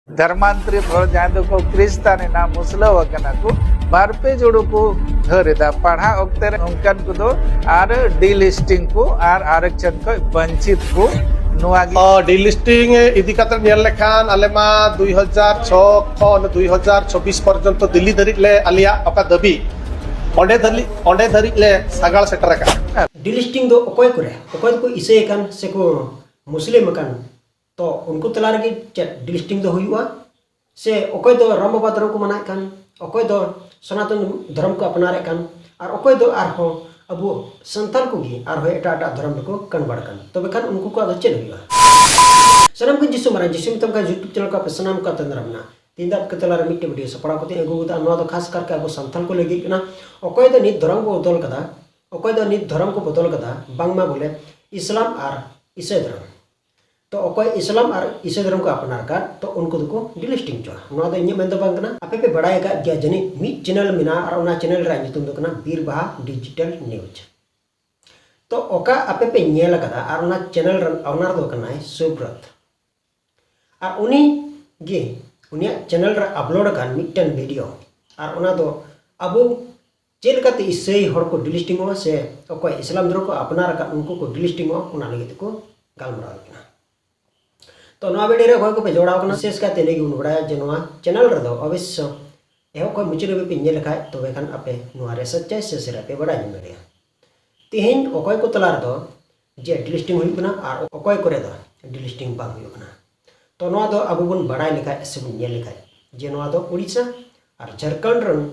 धर्मांतरित हो जहाँ दो को क्रिस्तान ना मुस्लिम वकना को बारपे जोड़ो को धरेदा पढ़ा ओक्ते उनकन को दो आर डीलिस्टिंग को आर आरक्षण को वंचित को नुआगी डीलिस्टिंग इदी कातर नेल लेखान आलेमा 2006 खन 2024 पर्यंत दिल्ली धरित ले आलिया ओका दबी ओंडे धरित ले सागाल सेटर का डीलिस्टिंग दो ओकोय करे ओकोय को इसे कान से को मुस्लिम कान तो उनको तला रगे डीलिस्टिंग दो हुआ से ओकोय दो राम बाबा धर्म को मनाए कान ओकोय दो सनातन धर्म को अपना रे कान और ओकोय दो आर हो अबो संताल को गी आर हो एटा एटा धर्म को कन्वर्ट कान तबे खान उनको को आदत चल हुआ सनम को जिसु मरा जिसु तम का यूट्यूब चैनल का सनम का तंद्रमना तीन दाब के तला रे मिट्टे वीडियो सपड़ा को ते एगो दा नो दो खास करके अबो संताल को लगी ना ओकोय दो नित धर्म को बदल कदा ओकोय दो नित धर्म को बदल कदा बांगमा बोले इस्लाम और ईसाई धर्म तो ओकोय इस्लाम और ईसाई धर्म को अपनार का तो उनको को डीलिस्टिंग चो नो दो इन मेन दो बांगना आपे पे बड़ाय का गया जनी मी चैनल मिना और उना चैनल रा नितुम दो कना बीर बहा डिजिटल न्यूज तो ओका आपे पे नेल कदा और उना चैनल रन ओनर दो कना सुब्रत और उनी गे उनिया चैनल रा अपलोड कान मिटन वीडियो और उना दो अबो चेल काते ईसाई हर को डीलिस्टिंग हो से ओकोय इस्लाम धर्म को अपनार का उनको को डीलिस्टिंग हो उना लगे को गालमरा कना तो नवा वीडियो रे होय को पे जोड़ाव कना शेष का तेले गुन बड़ा जे नवा चैनल रे दो अवश्य एहो को मुचरे पे पिन लेखा तो बेखान आपे नवा रे सच्चाई से सिरा पे बड़ा जम रे तिहिन ओकोय को तलार दो जे डीलिस्टिंग हुई कना और ओकोय करे दो डीलिस्टिंग बा हुई कना तो नवा दो अबो बन बड़ा लेखा से बन ये लेखा जे नवा दो उड़ीसा और झारखंड रन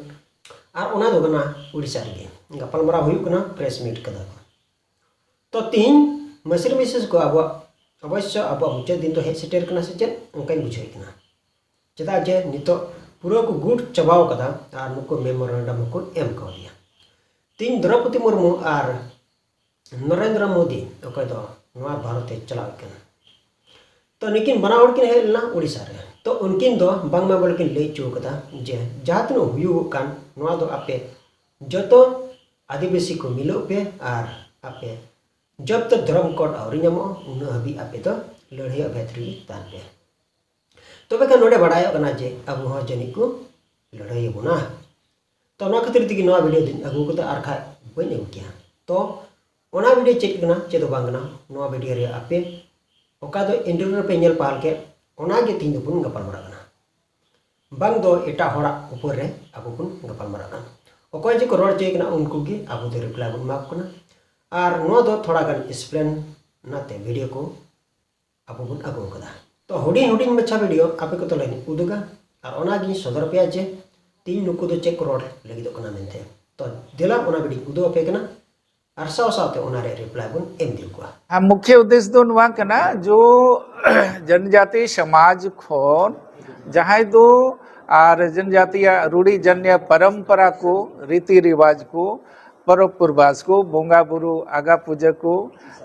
और ओना दो कना उड़ीसा रे गपलमरा हुई कना प्रेस मीट कदा तो तीन मसर मिसेस को अब अवश्य अब मुचाद दिन तो हे सेटर कना से चेक उनका बुझे कना चदा जे नितो पूरा को गुड चबाव कदा और नुको मेमोरेंडम को एम को दिया तीन द्रौपदी मुर्मू और नरेंद्र मोदी ओके दो नवा भारत चलाव कना तो निकिन बनावड़ किन हेलना उड़ीसा रे तो उनकिन दो बांगमा बोल किन ले चो कदा जे जातनो हुयु कान नवा दो आपे जतो आदिवासी को मिलो पे और आपे जब तक धर्म कोड और नमो उन हबी आपे तो लड़ाई अभ्यर्थी तान पे तो बेका नोडे बड़ायो कना जे अब हो जनी को लड़ाई बुना तो ना खातिर दिगी नवा वीडियो दिन अगु को आर खा बई ने किया तो ओना वीडियो चेक कना चे तो बांगना नवा वीडियो रे आपे ओका दो इंटरव्यू पे नेल पाल के ओना गे तीन बुन गपल मरा कना बांग दो एटा होड़ा ऊपर रे अब बुन गपल मरा कना ओकोय जे को रोड चेक कना उनको गे अब दो रिप्लाई बुन माक कना और नो दो थोड़ा गन एक्सप्लेन नाते वीडियो को अब बुन अगो कदा तो हुडिंग हुडिंग मच्छा वीडियो आपे को तो लेनी उदुगा और ओना गी सदर पे जे तीन नुको दो चेक रोड लगी दो कना मेनते तो दिला ओना वीडियो उदो पे कना और साथ ओना रे रिप्लाई बुन एम दिल को मुख्य उद्देश्य दो नुआ कना जो जनजाति समाज खोन जहाँ दो और जनजातीय रूढ़ी जन्य परंपरा को रीति रिवाज को पर्व पूर्वास को बोंगा बुरु आगा पूजा को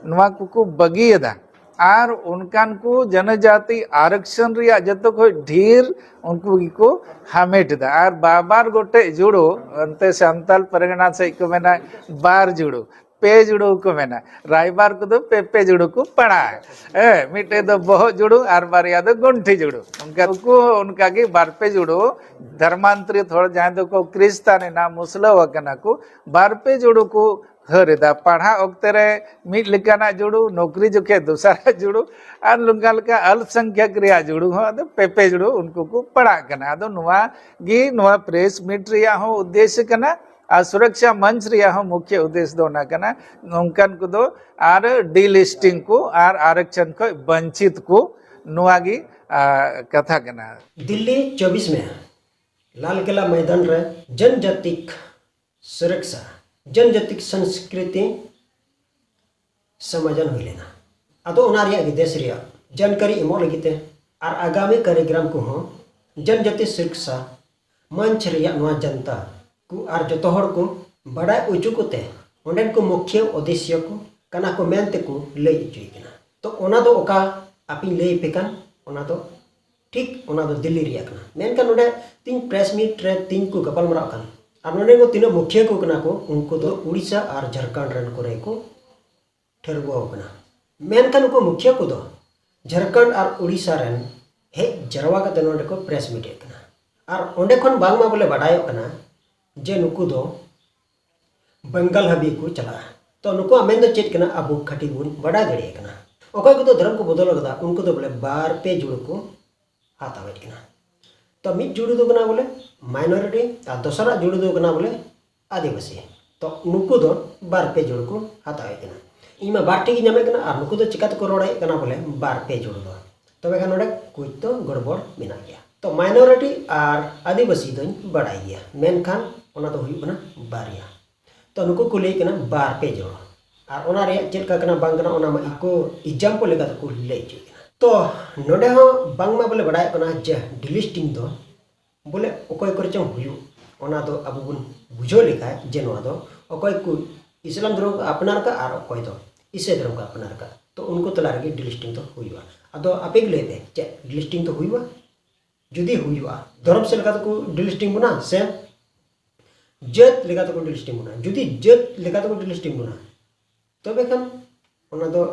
नुआ को बगियदा और उनकान को जनजाति आरक्षण रिया जतो को ढेर उनको को हामेट दा और बार गोटे जुड़ो अंते सांताल परगना से को मेना बार जुड़ो पे जुड़ो को मेना रायबार को दो पे जुड़ो को पड़ा है मिटे दो बहुत जुड़ो और बारिया दो गुंठी जुड़ो उनका की बार पे जुड़ो धर्मांतरित हो जहाँ दो को क्रिस्तान ना मुस्लिम वकना को बार पे जुड़ो को हरेदा पढ़ा ओक्ते रे मिट लेकाना जुड़ो नौकरी जोखे दूसरा जुड़ो और लुंगा लका अल्पसंख्यक रिया जुड़ो हो अदो पे जुड़ो उनको को पढ़ा कना अदो नुआ गी नुआ प्रेस मीट रिया हो उद्देश्य कना और सुरक्षा मंच रिया हो मुख्य उद्देश्य दो ना कना उनकन को दो और डीलिस्टिंग को और आरक्षण को वंचित को नुआगी कथा कना दिल्ली 24 में लाल किला मैदान रे जनजातिक सुरक्षा जनजातिक संस्कृति समाजन हुई लेना अदो ओना रिया देश रिया जानकारी इमो लगिते और आगामी कार्यक्रम को हो जनजाति सुरक्षा मंच रिया नवा जनता को और जो हर को बड़ा उचु कोते ओंडेन को मुख्य उद्देश्य को कना को मेनते को लई इचुई कना तो ओना दो ओका आपी लई पेकन ओना दो ठीक ओना दो दिल्ली रिया कना मेनका नोडे तीन प्रेस मीट रे तीन को गपल मरा कन और नोडे को तीन मुख्य को कना को उनको दो उड़ीसा और झारखंड रन को रे को ठरगो कना मेनका को मुख्य को दो झारखंड और उड़ीसा रन हेज जरवा कते नोंडे को प्रेस मीट कना और ओंडे खन बांगमा बोले बाडायो कना जे नुकु दो बंगाल हाबी को चला तो नुकु आमेन दो चेत कना अबु खटी बुन बड़ा दड़े कना ओका को तो धर्म को बदल कदा उनको तो बोले बार पे जुड़ को हातावे कना तो मिट जुड़ दो कना बोले माइनॉरिटी और दोसरा जुड़ दो कना बोले आदिवासी तो नुकु दो बार पे जुड़ को हातावे कना इमा बार टी ᱧᱟᱢᱮ कना और नुकु दो चिकात को रोड़ाय कना बोले बार पे जुड़ दो तबे खान नोडे कुछ तो गड़बड़ मेना गया तो माइनॉरिटी और आदिवासी दो बड़ाई गया मेनखान ओना तो हुई कना बारिया तो नुकु को ले कना बार पे जुड़ और ओना रे चेक कना बांग कना ओना मा इको एग्जांपल लेका को ले कना तो नोडे हो बांग मा बोले बड़ाय कना जे डिलिस्टिंग दो बोले ओकोय करे चंग हुयु ओना दो अब बुन बुझो लेखा जे नोआ दो ओकोय को इस्लाम धर्म का अपनार का और ओकोय दो ईसाई धर्म का अपनार का तो उनको तला रे डिलिस्टिंग तो हुयुआ अदो आपे लेबे जे डिलिस्टिंग तो हुयुआ जुदी हुयुआ धर्म से लेका को डिलिस्टिंग बना से जत लेका तो डिलिस्टिंग बना जुदी जत लेका तो डिलिस्टिंग बना तबे खान ओना दो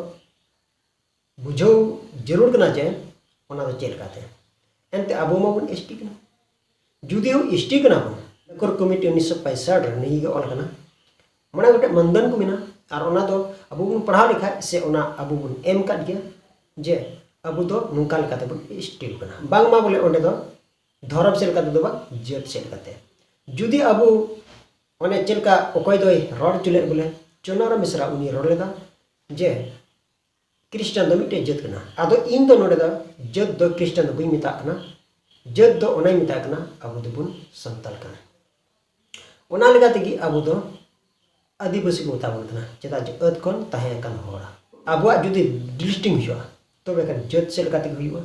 बुझो जरूर कना जे ओना दो चेल काते एनते अबो माबन एसटी कना जुदी हो एसटी कना बन कोर कमिटी 1965 रे नहीं गे ऑल कना मना गटे मंदन को मिना और ओना दो अबो बन पढ़ा लिखा से ओना अबो बन एम काट गया जे अबो दो नुंका लेकाते बन एसटी कना बांग मा बोले ओंडे दो धरम सेल काते दो बा जत सेल काते जुदी अबो ओने चेलका ओकोय दोय रोड चुले बोले चोनारा मिश्रा उनी रोड लेदा जे क्रिश्चियन दो मिटे जत कना आदो इन दो नोडे दा जत दो क्रिश्चियन दो बई मिता कना जत दो ओनाय मिता कना अबो दो बुन संतल कना ओना लेगा तेगी अबो दो आदिवासी को ताबन कना चेदा जे अत कोन ताहे कन होड़ा अबो जुदी डिलिस्टिंग हुआ तो बेकन जत सेल काते हुआ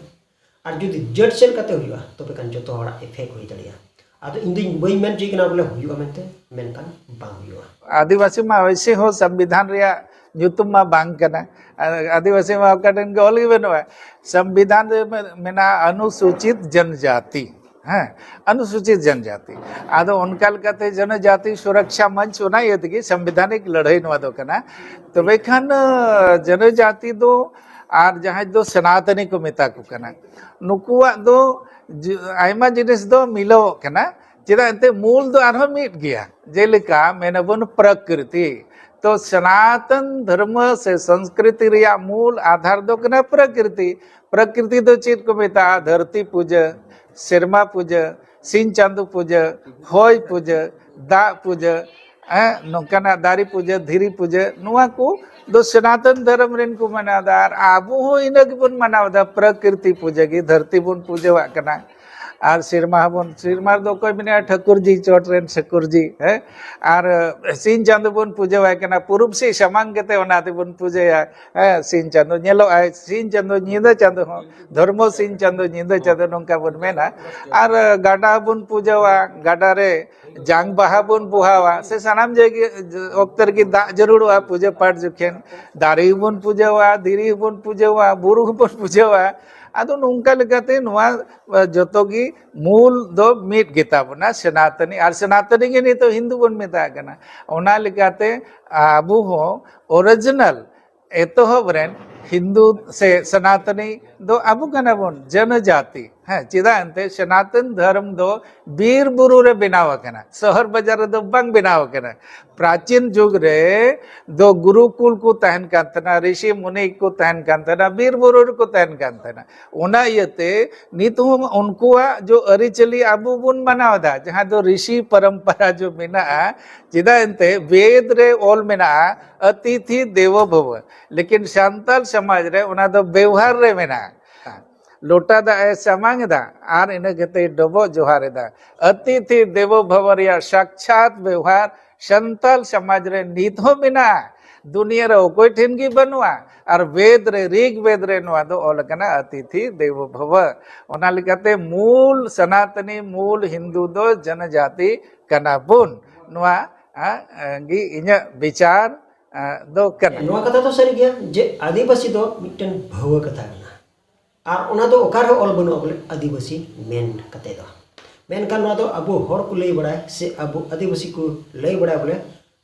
और जुदी जत सेल काते हुआ तो बेकन जतो होड़ा इफेक्ट होई दड़िया आदो इन दिन बई मेन जी कना बोले हुआ मेनते मेनकन बांग हुआ आदिवासी मा वैसे हो संविधान रिया nyutum ma bang kana आदिवासी मा काटन के ऑल गिवन है संविधान में अनुसूचित जनजाति है अनुसूचित जनजाति आदो उनका लकाते जनजाति सुरक्षा मंच होना ये कि संवैधानिक लड़ाई नवा दो कना तो बेखान जनजाति दो और जहां दो सनातनी को मेता को कना नुकुआ दो आयमा जिनिस दो मिलो कना चेदा एते मूल दो आरो मिट गया जेलेका मेनबन प्रकृति तो सनातन धर्म से संस्कृति रिया मूल आधार दो कना प्रकृति प्रकृति दो चेत को मेता धरती पूजा शर्मा पूजा सिंह चांदू पूजा होय पूजा दा पूजा नौकाना दारी पूजा धीरी पूजा नुआ को दो सनातन धर्म रेन को मनादार आबू हो इनक बन मनावदा प्रकृति पूजा की धरती बन पूजा कना और सिरमा बन सिरमा दो कोई बिना ठाकुर जी चोटरेन ठाकुर जी है और सिंह चांदो बन पूजा कना पूर्व से समांग केते ओनाते बन पूजा है सिंह चांदो नेलो आय सिंह चांदो निदा चांदो हो धर्मो सिंह चांदो निदा चांदो नोंका बन मेना और गाडा बन पूजावा गाडा रे जांग बाहा बन बुहावा से सनाम जेगी ओक्तर की दा जरूरवा पूजा पाठ जुखेन दारी बन पूजावा धीरी बन पूजावा बुरु बन पूजावा आदो नोंका लेकाते नोआ जतोगी मूल दो मिट गेता बना सनातनी और सनातनी के नहीं तो हिंदू बन मेता कना ओना लेकाते आबू हो ओरिजिनल एतोहब रेन हिंदू से सनातनी दो आबू कना बन जनजाति है चेदा अंते सनातन धर्म दो बीर बुरु रे बनाव कना शहर बाजार दो बंग बनाव कना प्राचीन युग रे दो गुरुकुल को तहन कांतना ऋषि मुनि को तहन कांतना बीर बुरु को तहन कांतना ओना यते नितु उनको जो अरिचली आबू बुन मनाव दा जहां दो ऋषि परंपरा जो मेना चेदा अंते वेद रे ओल मेना अतिथि देवो भव लेकिन सांताल समाज रे ओना दो व्यवहार रे मेना लोटा दा समांग दा आर इन केते डबो जोहार दा अतिथि देवो भव रिया साक्षात व्यवहार संताल समाज रे नित हो बिना दुनिया रे कोई ठिन की बनवा और वेद रे ऋग वेद रे नवा दो ओल कना अतिथि देवो भव ओना लिकाते मूल सनातनी मूल हिंदू दो जनजाति कना बुन नवा गी इnya विचार दो कना नवा कथा तो सरी गया जे आदिवासी दो मिटन भव कथा और ओना दो ओकार ऑल बनो बोले आदिवासी मेन कते दो मेन का नवा दो अबो हर को लई बड़ाय से अबो आदिवासी को लई बड़ाय बोले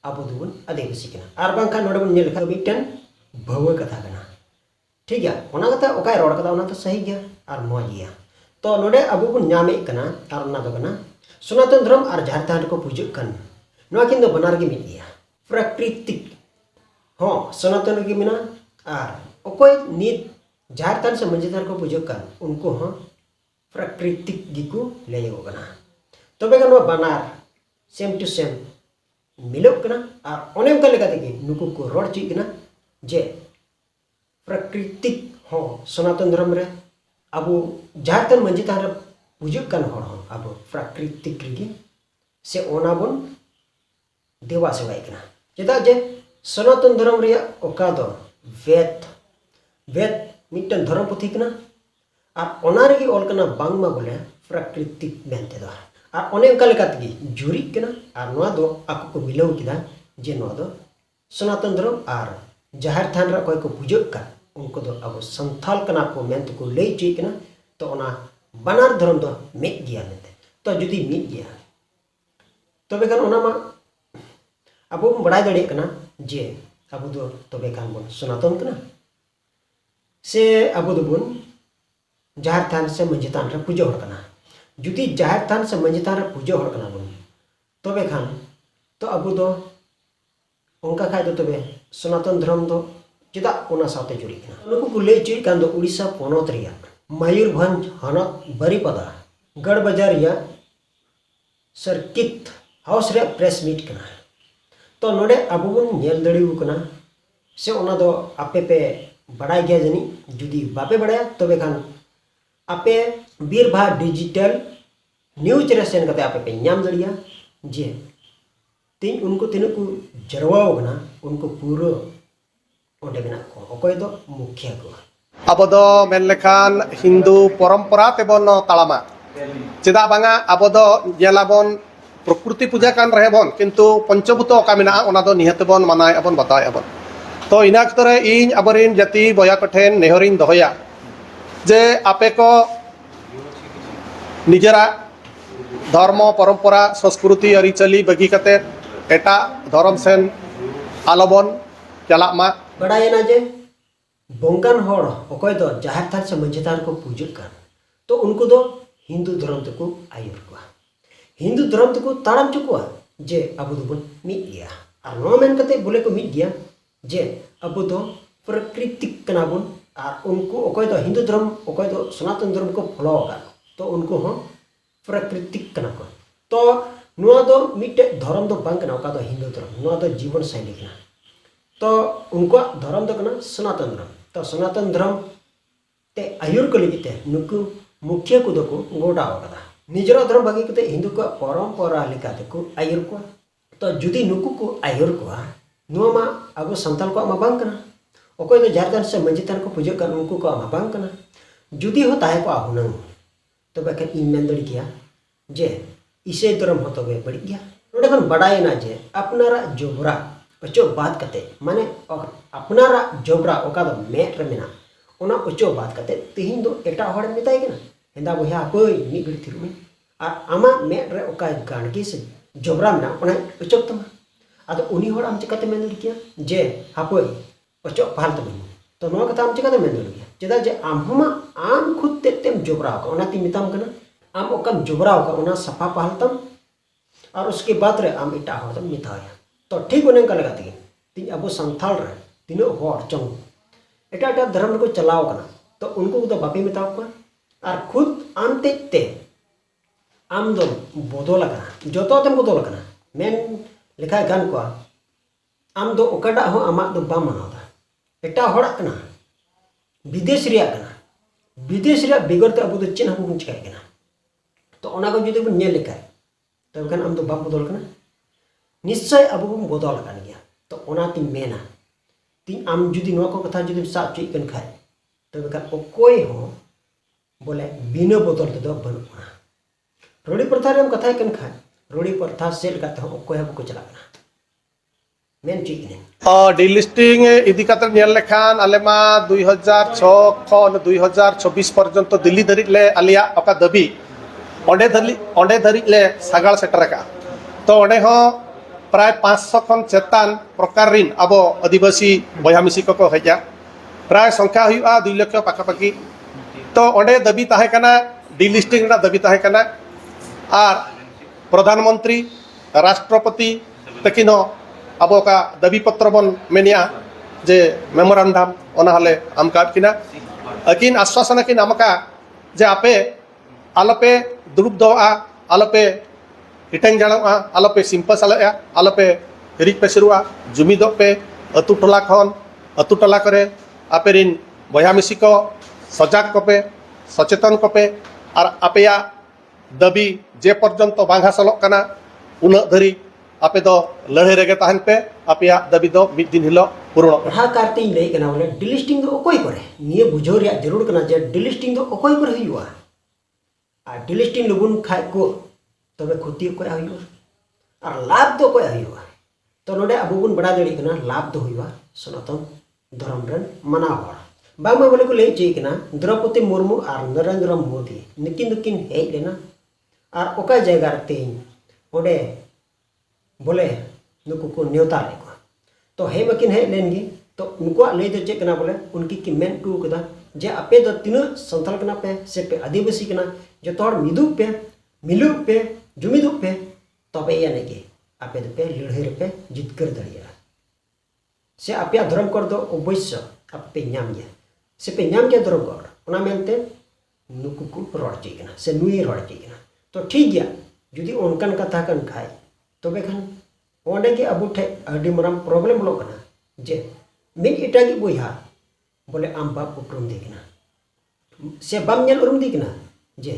अबो दुबन आदिवासी कना आर बांका नोडे बन नेल खा मिटन भव कथा कना ठीक है ओना कथा ओकाय रोड कथा ओना तो सही गया और मौज गया। तो नोडे अबो बन नामे कना आर ना दो कना सनातन धर्म और जहार थान को पूजो कन नोआ किन दो बनार गे मिट गया प्राकृतिक हाँ सनातन गे मिना और ओकोय नीत जहार थान से मंजी थान को पूजो कन उनको हाँ प्राकृतिक गिको ले यो कना तबे कन नोआ बनार सेम टू सेम मिलो कना और ओनेम का लेका देगी नुकु को रोड ची कना जे प्राकृतिक हाँ सनातन धर्म रे अबो जहार थान मंजी थान रे पूजो कन हर हाँ अब प्राकृतिक रिगी से ओना बन देवा सेवाई कना चेदा जे सनातन धर्म रे ओका दो वेद वेद मिटन धर्म पुथी कना और ओना रेगी ऑल कना बांगमा बोले प्राकृतिक मेनते दो और ओने का लेका तगी जुरी कना और नोआ दो आको को मिलाव किदा जे नोआ दो सनातन धर्म और जहार थान रे कोई को पूजो का उनको दो अब संथाल कना को मेनते को ले ची कना तो ओना बनार धर्म दो मिट गया मेनते तो जुदी मिट गया तबे खान ओना मा अब बड़ा दड़े कना जे अब दो तबे खान बन सनातन कना से अब दो बन जहार थान से मंजी थान रे पूजो हर कना जुदी जहार थान से मंजी थान रे पूजो हर कना बन तबे खान तो अब दो उनका खाय दो तबे सनातन धर्म दो चेदा ओना साथे जुड़ी कना नुकु को ले ची कान दो उड़ीसा पोनोत रिया मयूरभंज हनत बारीपदा गढ़ बाजार या सर्किट हाउस रे प्रेस मीट कना तो नोडे अब बन नेल दड़िउ कना से ओना दो आपे पे बड़ाई गया जनी जुदी बापे बड़ाया तबे खान आपे बीरभा डिजिटल न्यूज रे सेन कते आपे पे नाम दड़िया जे तीन उनको तीन को जरवाओ कना उनको पूरा ओंडे बना को ओकोय दो मुखिया को अब दो मेन लेखान हिंदू परंपरा तेबन तालामा चेदा बांगा अब दो जेलाबन प्रकृति पूजा कान रहे बन किंतु पंचभूत ओका मेना ओना दो निहत बन मानाय अबन बताय अबन तो इना अक्तरे इन अबरिन जाति बया कठेन नेहरिन दोहया जे आपे को निजरा धर्म परंपरा संस्कृति अरिचली बगी कते एटा धर्म सेन आलोबन चला मा बड़ाय ना जे बोंगान होड़ ओकोय दो जहार थान से मंजी थान को पूजो कान तो उनको दो हिंदू धर्म तको आयुर को हिंदू धर्म तको ताड़म चुकुआ जे अब दो बन मिट गया और नो मेन कते बोले को मिट गया जे अब दो प्राकृतिक कना बन और उनको ओकोय दो हिंदू धर्म ओकोय दो सनातन धर्म को फॉलो का तो उनको हम प्राकृतिक कना को तो नुआ दो मिटे धर्म दो बांग कना ओका दो हिंदू धर्म नुआ दो जीवन शैली कना तो उनको धर्म दो कना सनातन धर्म तो सनातन धर्म ते आयुर को लेते नुकु मुखिया को दो को गोडा होगा निजरा धर्म बागी कते हिंदू को परंपरा लेकाते को आयुर को तो जुदी नुकु को आयुर को नुआ मा अब संताल को मा बांग कना ओकोय दो झारखंड से मंजितान को पूजो कर उनको को मा बांग कना जुदी हो ताहे को आहुनंग तो बाकन इन मेन दड़ी किया जे इसे धर्म हो तो बे बड़ी गया नोडे खन बड़ाय ना जे अपनारा जोबरा ओचो बात कते माने अपनारा जोबरा ओका दो मेट रे मेना ओना ओचो बात कते तिहिन दो एटा हड़ मिताय केना हेंदा बोया कोई मी गड़ी थिरु में आ आमा मेट रे ओका गाणकी से जोबरा मेना ओना ओचो तमा आदो उनी हड़ आम चिकाते मेन दड़ी किया जे हापोय ओचो पहाल तम तो नो कथा आम चिकाते मेन दड़ी किया चेदा जे आम हमा आम खुद तेम जोबरा का ओना ती मिताम कना आम ओकम जोबरा का ओना सफा पहाल तम और उसके बाद रे आम इटा हड़ तम मिताया तो ठीक उन्हें का लगा तीन अब संथाल रे तीनों हर चंग एटा एटा धर्म को चलाव कना तो उनको तो बापी मिताव को और खुद आम ते आम दो बदल कना जोतो तम बदल कना मेन लेखा गान को आम दो ओकाडा हो आमा दो बा मनादा एटा हड़ा कना विदेश रिया कना विदेश रिया बिगर ते अब दो चेन हम चिकाय कना तो ओना को जुदी बन नेल लेखाय तब खान आम दो बा बदल कना निश्चय अब बम बदल कान गया तो ओना ती मेना ती आम जुदी नो को कथा जुदी सा चुई कन खाय तबे का कोई हो बोले बिना बदल ते दो बनुआ रोड़ी प्रथा रे कथा कन खाय रोड़ी प्रथा सेल का तो कोई हब को चला कना मेन चुई ने डिलिस्टिंग इदी कातर नेल लेखान आलेमा 2006 खन 2026 पर्यंत दिल्ली धरि ले आलिया ओका दबी ओंडे धरि ले सागाल सेटर का तो ओंडे हो प्राय 500 खन चेतान प्रकार रिन अब आदिवासी बया मिसी को हजा प्राय संख्या हुआ 2 लाख पाखापाखि तो ओंडे दबी ताहे कना डिलिस्टिंग रना दाबी ताहे कना और प्रधानमंत्री राष्ट्रपति तकिन अब का दाबी पत्र बन मेनिया जे मेमोरेंडम ओना हले आम काट किना अकिन आश्वासन किन आमका जे आपे आलपे दुरुब दोआ आलपे हिटेंग जाणा आलपे सिंपस आलया आलपे हिरिक पे सिरुआ जुमिदो पे अतु टोला खन अतु टोला करे आपे रिन बया मिसी को सजाग कोपे सचेतन कोपे और आपेया दाबी जे पर्यंत बांग हासलक कना उना धरी आपे दो लड़े रेगे तहन पे आपेया दाबी दो मिद दिन हिलो पूर्ण हाँ कारते लay कना बोले डिलिस्टिंग दो ओकोय करे निये बुझो रिया जरूर कना जे डिलिस्टिंग दो ओकोय करे हुआ आ डिलिस्टिंग लुबुन खाय को तबे खुती ओकोय हुआ और लाभ दो ओकोय हुआ तो नोडे अबु बुन बड़ा दड़ी कना लाभ दो हुआ सनातन धर्म रन मना हर बांग बोले को लay चे कना द्रौपदी मुर्मू और नरेंद्र मोदी निकिन दुकिन हेज लेना और ओका जगह तेन ओडे बोले नुकु को न्योता ले को तो हे मकिन हे लेनगी तो उनको लय दो चेक कना बोले उनकी की मेन टू कदा जे आपे दो तीन संथाल कना पे से पे आदिवासी कना जो तोड़ मिदु पे मिलु पे जुमिदु पे तबे या नेगे आपे दो पे लड़े पे जितकर दड़िया से आपे धर्म कर दो अवश्य आपे नाम गया से पे नाम के धर्म कर ओना मेनते नुकु को रोड चेकना से नुई रोड चेकना तो ठीक गया जुदी उनकन कथा कन खाए तबे खान ओंडे के अबु ठे अडी मराम प्रॉब्लम लो कना जे मिद इटागी बोया बोले आम बाप उपरम देखना से बाम नेल उरुम देखना जे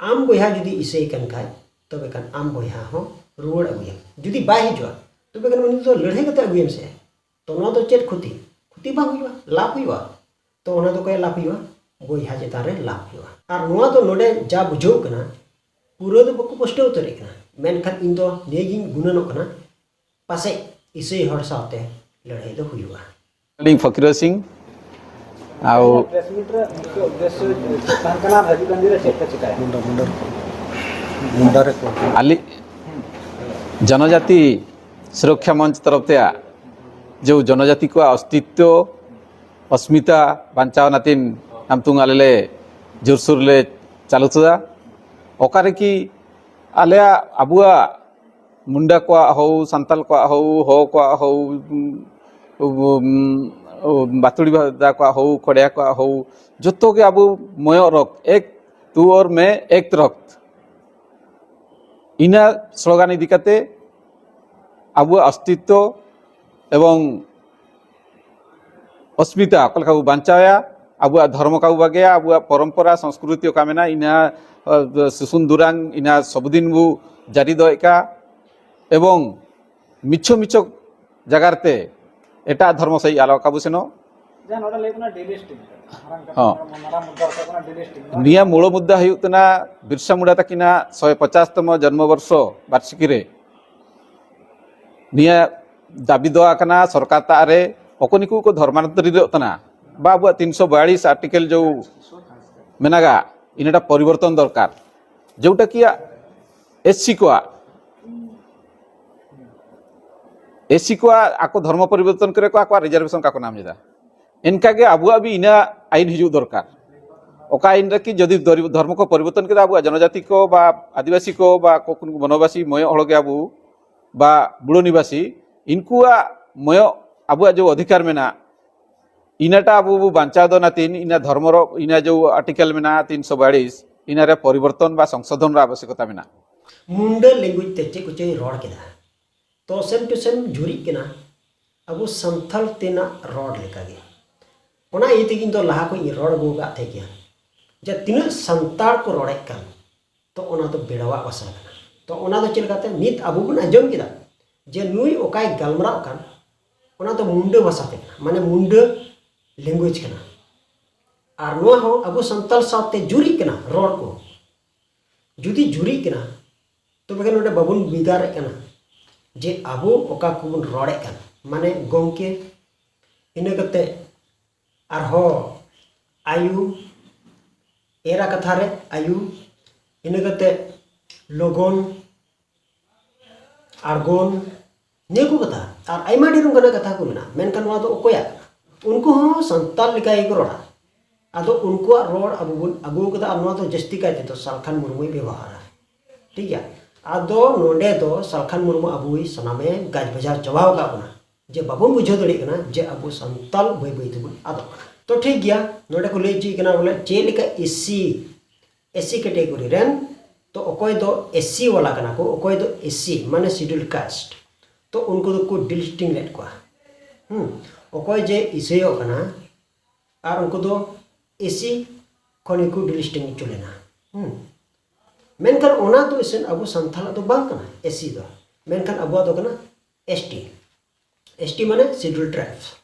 आम बोया जुदी इसे कन खाए तबे खान आम बोया हो रुवड़ अगुया जुदी बाय हिजुआ तबे खान उनी तो लड़े कते अगुयम से तो नो तो चेत खुती बा हुआ लाभ हुआ तो ओना तो कय लाभ हुआ बोया जेता रे लाभ हुआ और नुआ तो नोडे जा बुझो कना पूरा तो बको पोस्टे उतरे कना मेनखान इन दो नेगिन गुणनो कना पासे इसे हर साथे लड़ाई दो हुआ लिंग फकीर सिंह आओ आली जनजाति सुरक्षा मंच तरफ ते जो जनजाति को अस्तित्व अस्मिता बांचाव नातिन हम तुंग आले जोरसोर ले चालुदा ओकारे की आलिया अबुआ मुंडा को हो संताल को हो को हो बातुड़ी दा को हो खड़िया को हो जो के अबु मयो रक्त एक तू और मैं एक रक्त इना स्लोगान इदिकाते अबु अस्तित्व एवं अस्मिता कलका बांचाया अबु धर्म का बागेया अबु परंपरा संस्कृति कामेना इना सुसुन दुरांग इना सबुदिन बु जारी दोका एवं मिछो मिछो जगारते एटा धर्म सही आलो काबुसेनो हाँ निया मूल मुद्दा हुतना बिरसा मुंडा तकिना 150तम जन्मवर्ष वार्षिकी रे निया दाबी दोआकना सरकार तारे अकोनिकु को धर्मांतरित होतना बा अब 342 आर्टिकल जो मेनागा इनटा परिवर्तन दरकार जोटा कि एससी को आको धर्म परिवर्तन करे को आको रिजर्वेशन का नाम जेदा इनका के अबुआ भी इना आईन हिजू दरकार ओका आईन कि जदि धर्म को परिवर्तन के अबुआ जनजाति को बा आदिवासी को बा वनवासी मय हड़गे अबु बा बुड़ो निवासी इनको मय अबुआ जो अधिकार मेना इनाटा अबु बांचा दो नातिन इना धर्मर इना जो आर्टिकल मेना 342 इनारे परिवर्तन बा संशोधन आवश्यकता मेना मुंडा लैंग्वेज तेचे कुछ रोड केदा तो सेम टू सेम जुरी केना अबु संथाल तेना रोड लेकागे ओना इते किन तो लहा को इ रोड गोगा थे क्या जे तीन संताल को रोडे कान तो ओना तो बेड़वा भाषा काना तो ओना तो चिलकाते नित अबु बुन अंजम केदा जे नुई ओकाय गलमरा कान ओना तो मुंडा भाषा ते माने मुंडा लैंग्वेज कना और नो हो अबु संताल साथे जुरी कना रोड को जुदी जुरी कना तो बगन ओडे बाबुन बिगार कना जे अबु ओका कुबुन रोडे कन माने गोंके इने कते आर हो आयु एरा कथा रे आयु इने कते लोगन आरगोन नेको कथा और आइमा ढेर कना कथा को मेना मेनखान वा तो ओकोया उनको हो संताल लिका एक रोड़ा ᱟᱫᱚ ᱩᱱᱠᱩᱣᱟᱜ ᱨᱚᱲ ᱟᱵᱚ ᱵᱚᱱ ᱟᱹᱜᱩ ᱠᱟᱫᱟ ᱟᱨ ᱱᱚᱣᱟ ᱫᱚ ᱡᱟᱹᱥᱛᱤ ᱠᱟᱭ ᱛᱮᱫᱚ ᱥᱟᱞᱠᱷᱟᱱ ᱢᱩᱨᱢᱩᱭ ᱵᱮᱵᱚᱦᱟᱨᱟ ᱴᱷᱤक ᱜᱮᱭᱟ ᱟᱫᱚ ᱱᱚᱰᱮ ᱫᱚ ᱥᱟᱞᱠᱷᱟᱱ ᱢᱩᱨᱢᱩ ᱟᱵᱚᱭ ᱥᱟᱱᱟᱢᱮ ᱜᱟᱡ ᱵᱟᱡᱟᱣ ᱪᱟᱵᱟᱣ ᱟᱠᱟᱫ ᱵᱚᱱᱟ ᱡᱮ ᱵᱟᱵᱚᱱ ᱵᱩᱡᱷᱟᱹᱣ ᱫᱟᱲᱮᱭᱟᱜ ᱠᱟᱱᱟ ᱡᱮ ᱟᱵᱚ ᱥᱟᱱᱛᱟᱞ ᱵᱟᱹᱭ ᱵᱟᱹᱭ ᱛᱮᱵᱚᱱ ᱟᱫᱚᱜ ᱠᱟᱱᱟ तो ठीक गया नोडे को लई ची कना बोले चे लेका एससी कैटेगरी रेन तो अकोय दो एससी वाला कना को अकोय दो एससी माने शेड्यूल कास्ट तो उनको को डिलिस्टिंग लेट को अकोय जे इसेयो कना और उनको दो एससी खनि को डिलिस्टिंग चलेना मेनखान ओना तो इसेन अबो संथाला तो बांग कना एससी दो मेनखान अबो दो कना एसटी माने शेड्यूल ट्राइब्स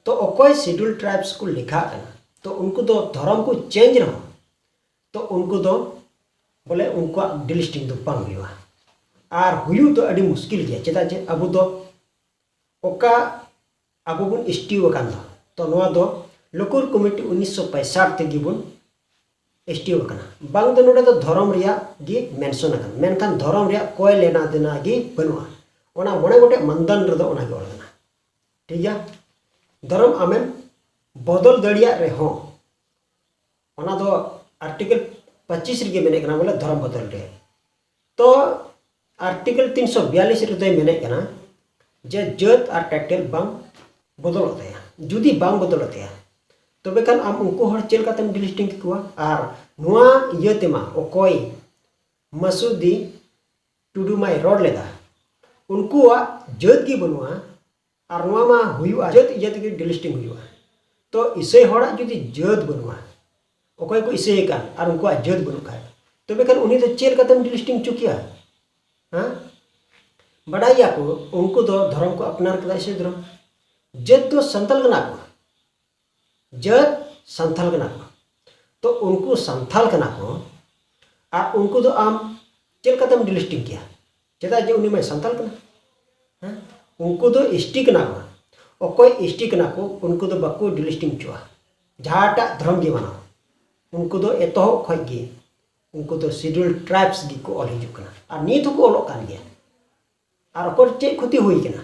तो अकोय शेड्यूल ट्राइब्स को लिखा करना तो उनको दो धर्म को चेंज रहा तो उनको दो बोले उनको डिलिस्टिंग दो बांग हुआ और हुयु तो अड़ी मुश्किल गया चेता जे अबो दो ओका अबो बुन एसटी वकान तो नोआ दो लोकल कमिटी 1965 ते गिबुन एसटी वकाना बांग दो नोडे तो धर्म रिया गी मेंशन अकन मेनखान धर्म रिया कोय लेना देना गी बनुआ ओना मोने गोटे मंदन रदो ओना गे ओलना ठीक है धर्म आमेन बदल दड़िया रे हो ओना दो आर्टिकल 25 रे मेने कना बोले धर्म बदल रे तो आर्टिकल 342 रे दे मेने कना जे जत और टाइटल बांग बदलते हैं जुदी बांग बदलते हैं तो बेखान आम उनको हर चेल का तम डिलिस्टिंग कुआ और नुआ ये तेमा ओकोय मसूदी टुडू माय रोड लेदा उनको जत की बनवा और नुआ मा हुआ जत जत की डिलिस्टिंग हुआ तो इसे हड़ा जुदी जत बनवा ओकोय को इसे कान और उनको जत बनु खाय तो बेखान उनी तो चेल का तम डिलिस्टिंग चुकिया हां बड़ाइया को उनको दो धर्म को अपनार कदा से धर्म जत तो संतल गना को जत संथाल गना को तो उनको संथाल गना को और उनको तो आम चेल का तम डिलिस्टिंग किया चेता जे उनी में संथाल गना हां उनको तो एसटी कना को ओकोय एसटी कना को उनको तो बाको डिलिस्टिंग चुआ जहाटा धर्म गे माना उनको तो एतो खय गे उनको तो शेड्यूल ट्राइब्स गी को ऑल हिजु कना और नीत को ऑल कान गया और ओकर चे खुती हुई कना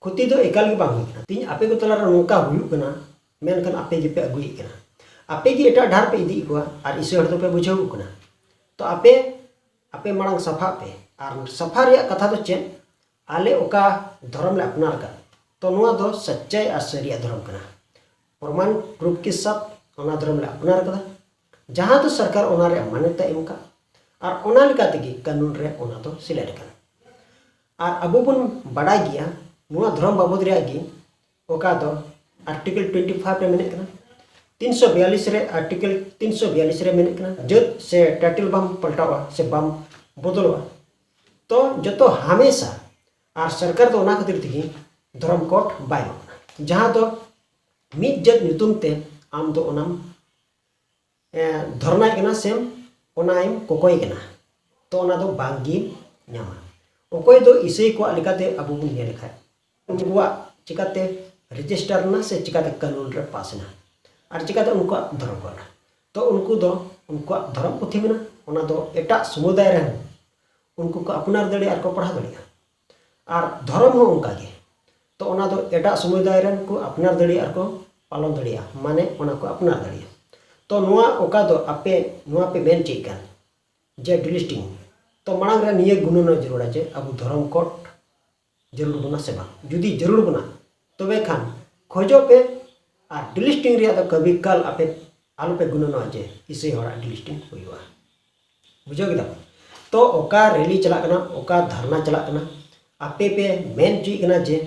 खुती तो एकाल गे बांग हुई कना तीन आपे को तला नोका हुई कना मेनखान आपे गे पे अगुई कना आपे गे एटा ढार पे इदी को और इसे हर तो पे बुझाऊ कना तो आपे मांग सफा पे और सफा रे कथा तो चे आले ओका धर्म ले अपनार का तो नुआ दो सच्चाई और सरिया धर्म कना प्रमाण प्रूफ के साथ ओना धर्म ले अपनार का जहां तो सरकार ओना रे मान्यता एम का और ओना लिका तगी कानून रे ओना तो सिलेक्ट कर और अबो बन बड़ा गया नुआ धर्म बाबद रे गी ओका दो आर्टिकल 25 रे मेने कना 342 रे आर्टिकल 342 रे मेने कना जत से टाइटल बम पलटावा से बम बदलवा तो जतो हमेशा और सरकार तो ओना खातिर थी धर्म कोड बाय जहां तो मित जत नितुम ते आम तो ओनाम धरनाय कना सेम ओनाइम कोकोय कना तो ओना दो बांगी न्यामा ओकोय दो इसे को लिकाते अबु बुन ने लिखा उनकुआ चिकाते रजिस्टर ना से चिकाते कानून रे पास ना और चिकाते उनको धर्म कोड तो उनको दो उनको धर्म पुथि मेना ओना दो एटा समुदाय रे उनको को अपनार दड़े और को पढ़ा दड़िया और धर्म हो उनका गे तो ओना दो एटा समुदाय रन को अपनार दड़िया और को पालन दड़िया माने ओना को अपनार दड़िया तो नुआ ओका दो आपे नुआ पे मेन चेक कान जे डिलिस्टिंग तो मांग रे निये गुण न जरूर जे अब धर्म कोड जरूर बना से बा जुदी जरूर बना तबे खान खोजो पे और डिलिस्टिंग रे तो कभी कल आपे आलो पे गुण न जे इसे हरा डिलिस्टिंग हुआ बुझो गिदा तो ओका रैली चला कना ओका धरना चला कना आपे पे मेन चीज कना जे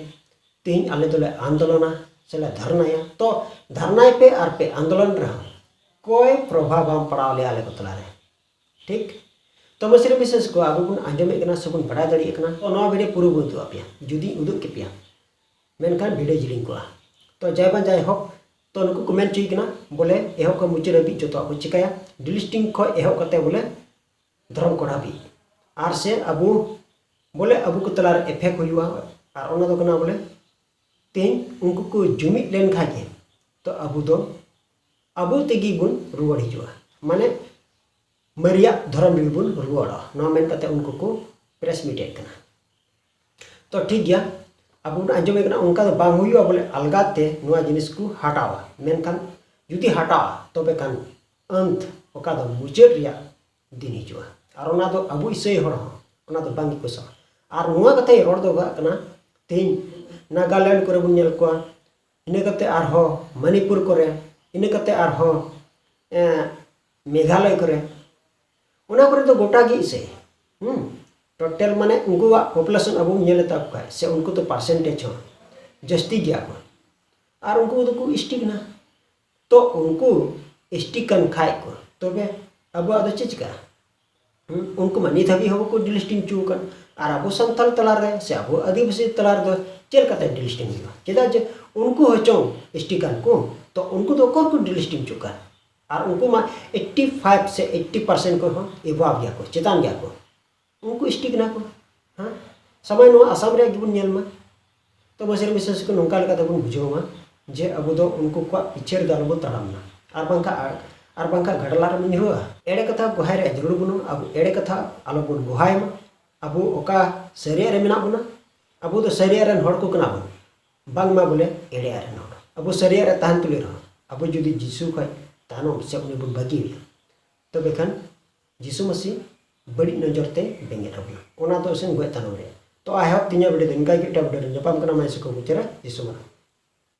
तीन आले दोले आंदोलना चला धरनाया तो धरनाय पे और पे आंदोलन रहा कोई प्रभाव हम पड़ाव ले आले को तला रे ठीक तो मसिर विशेष को आबो बुन आंजमे कना सबुन बड़ा दड़ी कना तो नवा वीडियो पूरा बुन तो आपिया जुदी उदुक के पिया मेनखान वीडियो जिलिंग को तो जय बन जय हो तो नुको कमेंट चुई कना बोले एहो को मुचे रबी जो तो आपको चिकाया डिलिस्टिंग को एहो कते बोले धर्म कोड़ा भी आर से अबू बोले अबू को तलार इफेक्ट हुआ और ओना दो कना बोले तीन उनको को जुमित लेन खागे तो अबू तेगी बुन रुवाड़ हिजुआ माने मरिया धर्म रे बुन रुवाड़ा नो मेन कते उनको को प्रेस मीटेड कना तो ठीक गया अब आंजमे कना उनका तो बांग हुआ बोले अलगाते नुआ जिनिस को हटावा मेनखान जुदी हटा तबे कान अंत ओका दो मुचाद रिया दिन हिजुआ और ओना दो अबु इसे हर ओना दो बांगी को सा और नुआ कथे रोड दो बा कना तेन नागालैंड करे बुन नेल को इने कते आर हो मणिपुर करे इने कते आर हो मेघालय करे ओना करे तो गोटा गी इसे टोटल माने उनकुआ पॉपुलेशन अब नेलता को से उनको तो परसेंटेज हो जस्ती गया को और उनको तो को स्टिक ना तो उनको स्टिक कन खाए को तबे अब आदो चिचका उनको मनी थबी हो को डिलिस्टिंग चुकन और अब संथाल तलार रे से अब आदिवासी तलार दो चेल कते डिलिस्टिंग हो चेदा जे उनको होचो स्टिकन को तो उनको तो को डिलिस्टिंग चुका और उनको मा 85 से 80% को हो एवाब गया को चेतान गया को उनको स्टिक ना को हाँ समय नो आसाम रे गिबुन नेल मा तो बसेर मिसेस को नोंका लेका तबुन बुझो मा जे अब दो उनको को पिछेर दालबो तड़ाम ना और बांका घडला रे मिन हुआ एड़े कथा गोहाय रे जरूर बुनो अब एड़े कथा आलो बुन गोहाय मा अब ओका सरिया रे मेना बुना अब तो सरिया रे हड़ को कना बुन बांग मा बोले एड़े रे हड़ अब सरिया रे ताहन तुले रहो अब जुदी जिसु खय तानो से उनी बुन बागी तो बेखान जिसु मसी बड़ी नजर ते बेंगे रबना ओना तो सेन गय तानो रे तो आई होप तिnya बडे दिन का के टब डर जपाम कना मै सको बिचारा जिसु मा